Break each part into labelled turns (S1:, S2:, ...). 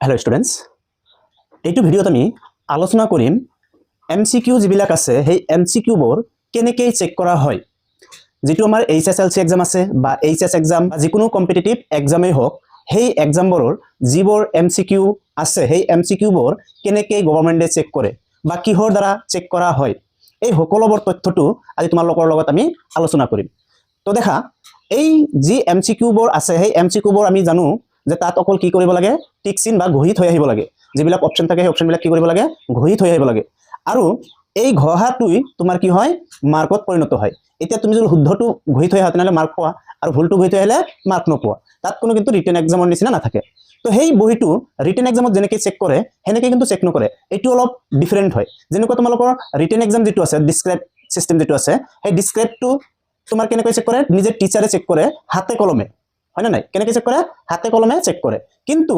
S1: Hello students এইটো ভিডিওত আমি আলোচনা কৰিম এমসিকিউ যিবিলাক আছে সেই এমসিকিউবোৰ কেনেকৈ চেক কৰা হয় যেটো আমাৰ এইচএসএলসি এক্সাম আছে বা এইচএস এক্সাম যিকোনো কম্পিটিটিভ এক্সামই হোক সেই এক্সামবোৰৰ যিবোৰ এমসিকিউ আছে সেই এমসিকিউবোৰ কেনেকৈ গভৰ্ণমেণ্টে চেক কৰে বা কিহৰ দ্বাৰা চেক কৰা হয় এই সকলোবোৰ তথ্যটো আজি তোমালোকৰ লগত আমি আলোচনা কৰিম তো দেখা এই যি এমসিকিউবোৰ আছে সেই এমসিকিউবোৰ আমি জানো যে তাত অকল কি কৰিব লাগে টিক চিন বা ঘহি থৈ আহিব লাগে যিবিলাক অপচন থাকে সেই অপচনবিলাক কি কৰিব লাগে ঘহি থৈ আহিব লাগে আৰু এই ঘহাটোই তোমাৰ কি হয় মাৰ্কত পৰিণত হয় এতিয়া তুমি যদি শুদ্ধটো ঘহি থৈ আহা তেনলে মাৰ্ক পোৱা আৰু ভুলটো ঘহি থৈ আহিলে মাৰ্ক নোপোৱা তাত কোনো কিন্তু ৰিটেন এক্সামৰ নিচিনা নাথাকে তো সেই বহিটো ৰিটেন এক্সামত যেনেকৈ চেক কৰে হেনেকৈ কিন্তু চেক নকৰে এটো অলপ ডিফাৰেন্ট হয় যেনেকৈ তোমালোকৰ ৰিটেন এক্সাম যেটো আছে ডিসক্ৰাইব সিস্টেম যেটো আছে সেই ডিসক্ৰাইবটো তোমাৰ কেনেকৈ চেক কৰে নিজে টিচাৰে চেক কৰে হাতে কলমে হয় না নাই কেনেকৈ চেক কৰে হাতে কলমে চেক কৰে কিন্তু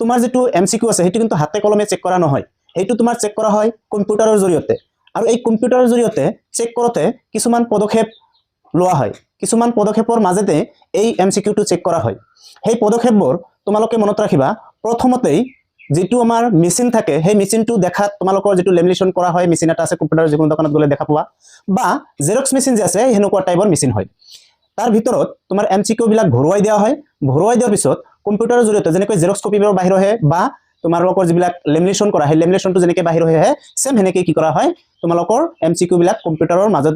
S1: তোমাৰ যেটো এমসিকিউ আছে হেতু কিন্তু হাতে কলমে চেক কৰা নহয় হেতু তোমাৰ চেক কৰা হয় কম্পিউটাৰৰ জৰিয়তে আৰু এই কম্পিউটাৰৰ জৰিয়তে চেক কৰোতে কিছুমান পদক্ষেপ লোৱা হয় কিছুমান পদক্ষেপৰ মাজতে এই এমসিকিউটো চেক কৰা হয় সেই পদক্ষেপবোৰ তোমালোকে মনত ৰাখিবা প্ৰথমতেই যেটো আমাৰ মেচিন থাকে সেই মেচিনটো দেখাত তোমালোকৰ যেটো লেমিনেশন কৰা হয় মেচিন এটা আছে কম্পিউটাৰৰ যিকোনো দোকানত গলে দেখা পোৱা বা জেৰক্স মেচিন যে আছে হেনেকুৱা টাইপৰ মেচিন হয় তাৰ ভিতৰত তোমাৰ এমসিকিউ বিলাক ভৰুৱাই দিয়া হয় ভৰুৱাই দিয়াৰ পিছত কম্পিউটাৰৰ জৰিয়তে যেনেকৈ জেৰক্স কপিবোৰ বাহিৰ হয় বা তোমালোকৰ যিবিলাক লেমিনেশন কৰা হয় লেমিনেশনটো যেনেকৈ বাহিৰ হয় সেম হেনেকৈ কি কৰা হয় তোমালোকৰ এমসিকিউ বিলাক কম্পিউটাৰৰ মাজত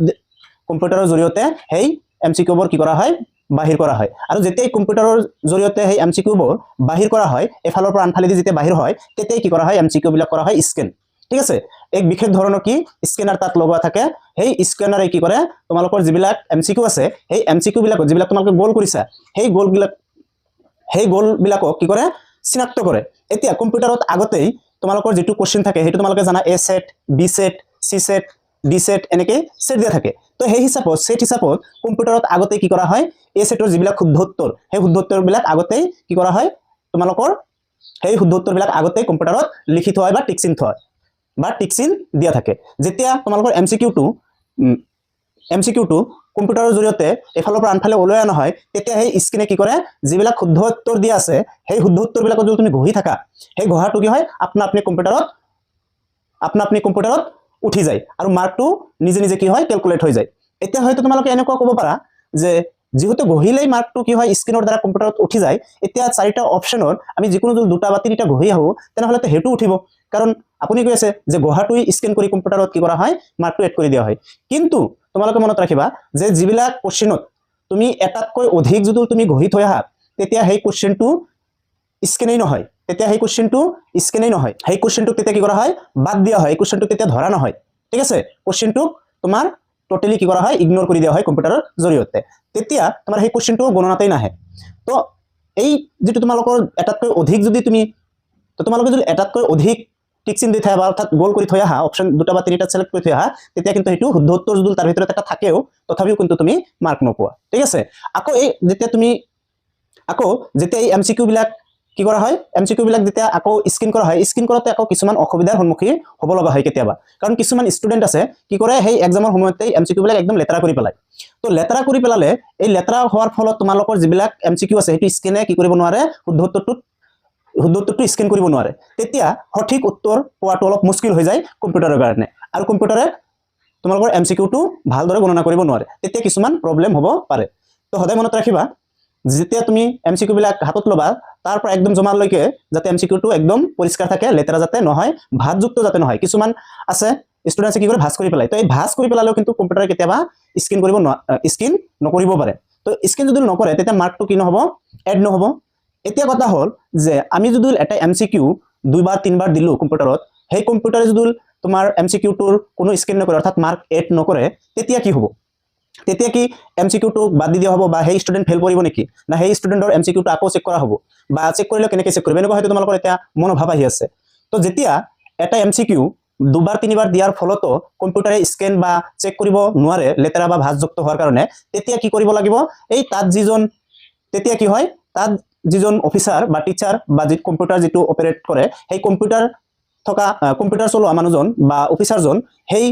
S1: কম্পিউটাৰৰ জৰিয়তে সেই এমসিকিউবোৰ কি কৰা হয় বাহিৰ কৰা হয় আৰু যেতিয়াই কম্পিউটাৰৰ জৰিয়তে সেই এমসিকিউবোৰ বাহিৰ কৰা হয় এফালৰ পৰা আনফালেদি যেতিয়া বাহিৰ হয় তেতিয়াই কি কৰা হয় এমসিকিউ বিলাক কৰা হয় স্ক্যান ঠিক আছে এক বিশেষ ধৰণৰ কি স্ক্যানাৰ তাত লগোৱা থাকে সেই স্ক্যানাৰে কি কৰে তোমালোকৰ যিবিলাক এমসিকিউ আছে সেই এমসিকিউ বিলাক যিবিলাক তোমালোকে গোল কৰিছা সেই গোল বিলাকক কি কৰে চিনাক্ত কৰে এতিয়া কম্পিউটাৰত আগতেই তোমালোকৰ যেটো কোশ্চেন থাকে হেতু তোমালোকে জানা এ set B set she said D set এনেকৈ সেট দিয়া থাকে তো সেই হিচাপত সেট হিচাপত কম্পিউটাৰত আগতে কি কৰা হয় এ সেটৰ যিবিলাক শুদ্ধ উত্তৰ সেই শুদ্ধ উত্তৰবিলাক আগতেই কি কৰা হয় তোমালোকৰ সেই শুদ্ধ উত্তৰবিলাক আগতেই কম্পিউটাৰত লিখি থোৱা বা টিক চিন থোৱা বা টিক চিন দিয়া থাকে যেতিয়া তোমালোকৰ এমসিকিউটো কম্পিউটাৰৰ জৰিয়তে এফালৰ পৰা আনফালে ওলাই আনা হয় তেতিয়া সেই স্ক্ৰিনে কি কৰে যিবিলাক শুদ্ধ উত্তৰ দিয়া আছে সেই শুদ্ধ উত্তৰবিলাক যদি তুমি ঘহি থাকা সেই ঘহাটো কি হয় আপনা আপনি কম্পিউটাৰত উঠি যায় আৰু মাৰ্কটো নিজে নিজে কি হয় ক্যালকুলেট হৈ যায় এতিয়া হয়তো তোমালোকে এনেকুৱা ক'ব পাৰা যে যেহেতু ঘহিলেই মাৰ্কটো কি হয় স্ক্ৰিনৰ দ্বাৰা কম্পিউটাৰত উঠি যায় এতিয়া চাৰিটা অপচনৰ আমি যিকোনো যদি দুটা বা তিনিটা ঘহি আহো তেনেহলে তো হেতু উঠিব কাৰণ আপুনি কৈ আছে যে ঘহাটোই স্ক্যান কৰি কম্পিউটাৰত কি কৰা হয় মাৰ্কটো এড কৰি দিয়া হয় কিন্তু তোমালোকে মনত ৰাখিবা যে যিবিলাক কোশ্চেনত তুমি এটাতকৈ অধিক যদি তুমি ঘহি থৈ আহা তেতিয়া সেই কোশ্চেনটো স্ক্যানেই নহয় তেতিয়া সেই কোশ্চেনটো স্ক্যানেই নহয় সেই কোশ্চেনটো তেতিয়া কি কৰা হয় বাদ দিয়া হয় কোশ্চেনটো তেতিয়া ধৰা নহয় ঠিক আছে কোশ্চেনটো তোমাৰ টোটালি কি কৰা হয় ইগনোৰ কৰি দিয়া হয় কম্পিউটাৰৰ জৰিয়তে তেতিয়া তোমাৰ সেই কোশ্চেনটো গণনাতেই নাহে তো এই যেটো তোমালোকৰ এটাতকৈ অধিক যদি তুমি তো তোমালোকে যদি এটাতকৈ অধিক টিক চিন দি থৈ বা অৰ্থাৎ গোল কৰি থৈ আহা অপচন দুটা বা তিনিটা সিলেক্ট কৰি থৈ আহা তেতিয়া কিন্তু হেতু শুদ্ধ উত্তৰ যদি তাৰ ভিতৰত এটা থাকেও তথাপিও কিন্তু তুমি মাৰ্ক নোপোৱা ঠিক আছে আকৌ এই যেতিয়া এই এমসিকিউ বিলাক কি কৰা হয় এমসিকিউ বিলাক যেতিয়া আকৌ স্ক্যান কৰা হয় স্ক্যান কৰোতে আকৌ কিছুমান অসুবিধাৰ সন্মুখীন হ'ব লগা হয় কেতিয়াবা কাৰণ কিছুমান ষ্টুডেন্ট আছে কি কৰে সেই এক্সামৰ সময়তে এমসিকিউ বিলাক একদম লেতেৰা কৰি পেলায় তো লেতেৰা কৰি পেলালে এই লেতেৰা হোৱাৰ ফলত তোমালোকৰ যিবিলাক এমসিকিউ আছে হেতু স্ক্যানে কি কৰিব নোৱাৰে শুদ্ধ উত্তৰটো স্ক্যান কৰিব নোৱাৰে তেতিয়া সঠিক উত্তৰ পোৱাটো অলপ মুস্কিল হৈ যায় কম্পিউটাৰৰ কাৰণে আৰু কম্পিউটাৰে তোমালোকৰ এমসিকিউটো ভালদৰে গণনা কৰিব নোৱাৰে তেতিয়া কিছুমান প্ৰবলেম হ'ব পাৰে তো সদায় মনত ৰাখিবা যেতিয়া তুমি এমসিকিউ বিলাক হাতত লবা তাৰ পৰা একদম জমালৈকে যাতে এমসিকিউটো একদম পৰিষ্কাৰ থাকে লেতেৰা যাতে নহয় ভাঁজযুক্ত যাতে নহয় কিছুমান আছে ষ্টুডেন্টে কি কৰে ভাঁজ কৰি পেলায় তো এই ভাঁজ কৰি পেলালেও কিন্তু কম্পিউটাৰে কেতিয়াবা স্ক্যান নকৰিব পাৰে তো স্ক্যান যদি নকৰে তেতিয়া মাৰ্কটো কি নহব এড নহব এতিয়া কথা হল যে আমি যদি এটা এমসিকিউ দুইবাৰ তিনবাৰ দিলো কম্পিউটাৰত সেই কম্পিউটাৰে যদি তোমাৰ এমসিকিউটোৰ কোনো স্ক্যান নকৰে অৰ্থাৎ মাৰ্ক এড নকৰে তেতিয়া কি হ'ব তেতিয়া কি এমসিকিউটো বাদ দি দিয়া হ'ব বা সেই ষ্টুডেন্ট ফেল কৰিব নেকি না সেই ষ্টুডেন্টৰ এমসিকিউটো আকৌ চেক কৰা হ'ব বা চেক কৰিলে কেনেকৈ চেক কৰিব এনেকুৱা হয়তো তোমালোকৰ এতিয়া মনোভাৱ আহি আছে তো যেতিয়া এটা এমসিকিউ দুবাৰ তিনিবাৰ দিয়াৰ ফলতো কম্পিউটাৰে স্ক্যান বা চেক কৰিব নোৱাৰে লেতেৰা বা ভাঁজযুক্ত হোৱাৰ কাৰণে তেতিয়া কি কৰিব লাগিব এই তাত তেতিয়া কি হয় তাত যিজন অফিচাৰ বা টিচাৰ বা যি কম্পিউটাৰ যেটো অপাৰেট কৰে সেই কম্পিউটাৰ চলোৱা মানুহজন বা অফিচাৰজন সেই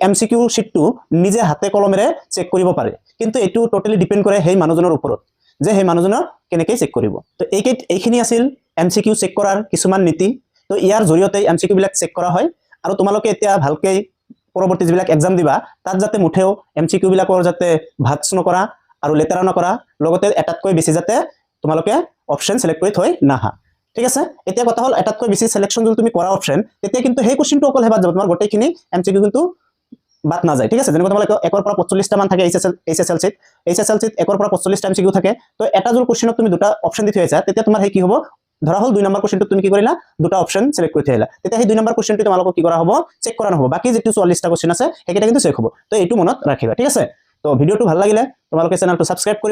S1: এমসিকিউ শিটটো নিজে হাতে কলমেৰে চেক কৰিব পাৰে কিন্তু এটো টোটালি ডিপেন্ড কৰে সেই মানুহজনৰ ওপৰত যে সেই মানুহজনৰ কেনেকৈ চেক কৰিব তো এইখিনি আছিল MCQ চেক কৰাৰ কিছুমান নীতি। তো ইয়াৰ জৰিয়তে MCQ বিলাক চেক কৰা হয় আৰু তোমালোকে এতিয়া ভালকে পৰৱৰ্তী যিবিলাক এক্সাম দিবা তাত যাতে মুঠেও MCQ বিলাকৰ যাতে ভাজ নকৰা আৰু লেতেৰা নকৰা, লগতে এটাতকৈ বেছি যাতে তোমালোকে অপশ্যন সিলেক্ট কৰি থৈ নাহা। ঠিক আছে, এতিয়া কথা হ'ল এটাতকৈ বেছি সিলেকশন যদি তুমি কৰা অপশ্যন, তেতিয়া কিন্তু সেই কোশ্চেনটো অকল হেবাত যাব, তোমাৰ গোটেইখিনি MCQ কিন্তু বাদ না যায়। ঠিক আছে, যেনেকৈ তোমালোকে 1 পৰা 45টা মান থাকে HSLC-ত 1 পৰা 45টা MCQ থাকে। তো এটা জোৰ কোশ্চেনত তুমি দুটা অপশ্যন দি থৈ আছা, তেতিয়া তোমাৰ কি হ'ব, ধৰা হ'ল 2 নম্বৰ কোশ্চেনটো তুমি কি কৰিলা, দুটা অপশ্যন সিলেক্ট কৰি থৈ আহিলা, তেতিয়া সেই 2 নম্বৰ কোশ্চেনটো তোমালোকক কি কৰা হ'ব, চেক কৰা নহ'ব, বাকি যেটো 44টা কোশ্চেন আছে সেইকেইটা কিন্তু চেক হ'ব। তো এইটো মনত ৰাখিবা। ঠিক আছে, তো ভিডিঅ'টো ভাল লাগিলে তোমালোকে চেনেলটো সাবস্ক্ৰাইব কৰিবা।